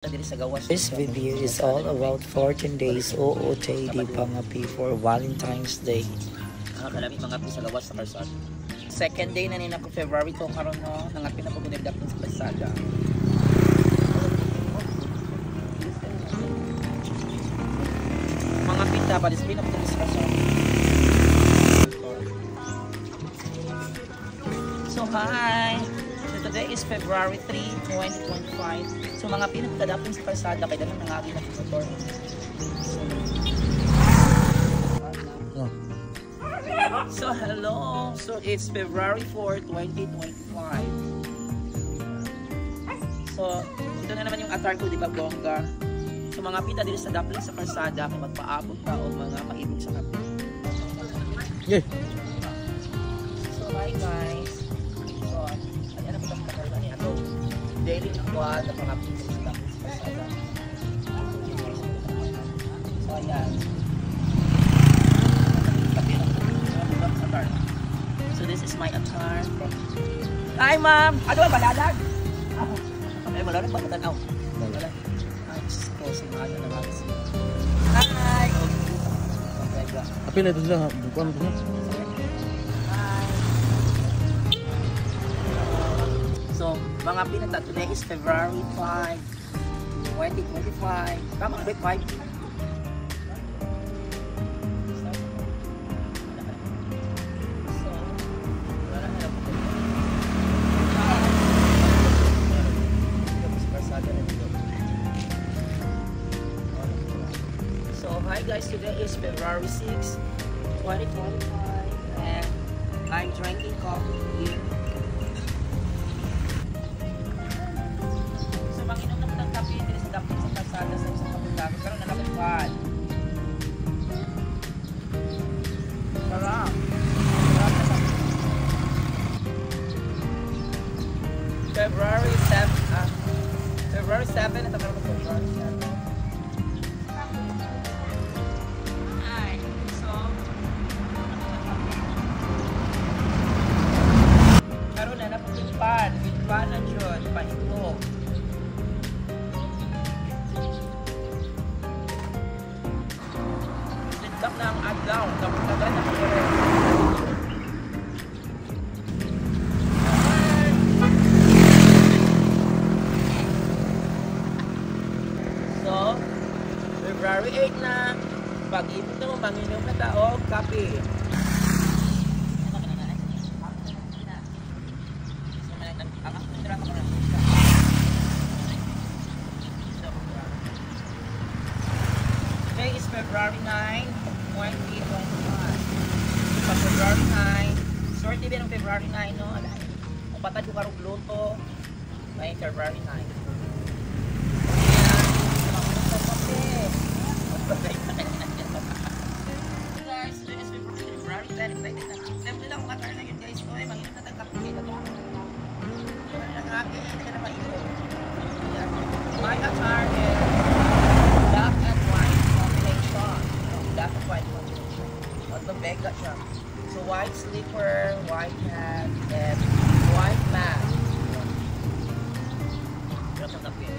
This video is all about 14 days OOTD Pangapi for Valentine's Day. Kalami mga pi sa gawas sa karsada. Second day na nina ko February to karon no nangapi na pagod dapit sa karsada. Mga pinta pa display na pagod sa karsada. So hi. Today is February 3, 2025. So mga pinagdadapin sa kalsada kaya naman nangagi na sa motor. So hello. So it's February 4, 2025. So ito na naman yung attire ko, di ba, bongga? So mga pita dito sa dapin sa kalsada kay magpaabot ka o mga maibig sa kape. Yeah. So hi guys. Daily aqua na pangapit sa kalsada. So ayan. So this is my attire. Hi ma'am! Ano ba balalag? Ay balalag ba matanaw? Balalag. Ay just closing ano na mga sila. Hi! Tapi na ito sila, bukuan ito na. So, mga pinata, today is February 5, 2025. Tama, break 5. So, hi guys, today is February 6, 2025. And I'm drinking coffee here. Sa isang kapitado, pero nalakipad. Sarap. February 7, February 7, ito meron ko February 7. Ay, so, karoon na napagpipad, pipad na dyan, pahitlog. Tap na ang adlaw, tapos na tayo nakakere. So, February 8 na, pag-ipot na mo, manginom na tao, kape. Today is February 9, 2025. Sa February 9, sorte din ng February 9, no? Kung patad ko karong luto, may February 9. Ayan, guys, today is February 10. Temple lang kung katar na yun, guys. Ay, manginam na tagkapit kayo. Ano na nga, hindi ka na mainom. My attire is black and white combination. Black and white combination. At the bag got siya. So white slipper, white hat, and white mask. Pero sa tapit.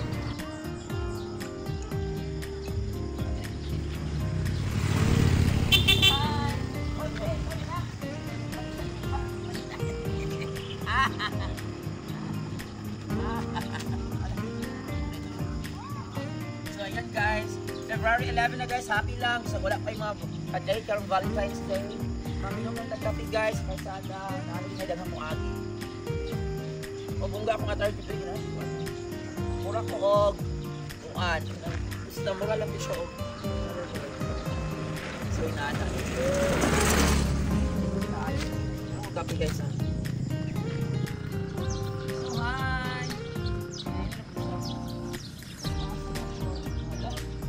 So ayan guys, February 11 na guys, happy lang. So wala pa yung mga a-day karong Valentine's Day. Maminom ng tagkapi guys, kalsada, namin na dagang muagi. O bungga akong attire dito yun ha. Mura ko og uan. Basta mura lang siya og. So inaana. Kapi guys ha.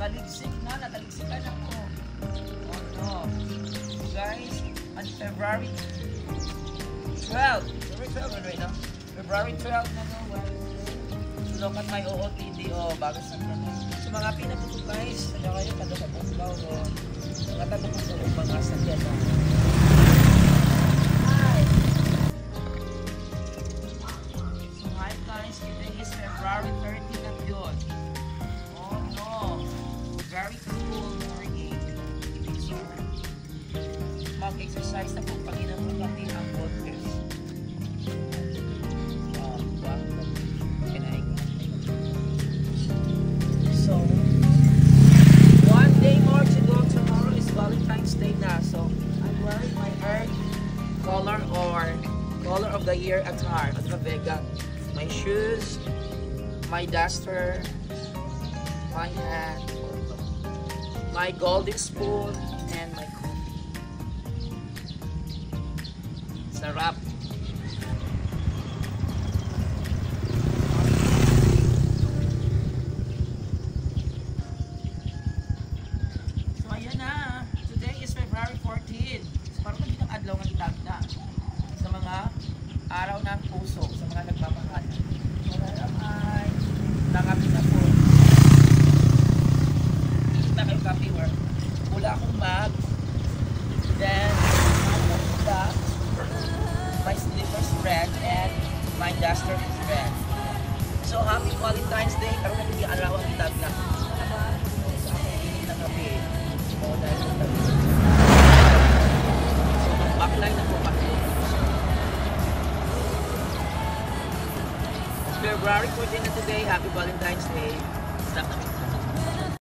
Taligsik na, nataliksikan ako. Oh no. Guys, on February 12. February 12 right now. February 12 na no. Look at my OOTD. Oh, bago sa mga. So mga pinaputo guys. Kaya kayo kada sa Buslaw. Mga tanong ko sa mga sakyan. Hi. So hi guys, today is February 30 na yun. Pierre Atar, Atar Vega. My shoes, my duster, my hat, my golden spoon, and my coffee. Sarap. So ayan na. Today is February 14. So parang naging adlaw ng itagda sa mga araw ng puso, sa mga nagmamahal. So ay nangapi na po. Kita kayo copy work. Wala akong map. Then, my slippers red and my duster is red. So happy Valentine's Day. Karoon na hindi araw ang itagda. Sa akin na gabi. O dahil sa gabi. So backline na po February 14 na today. Happy Valentine's Day. Stop na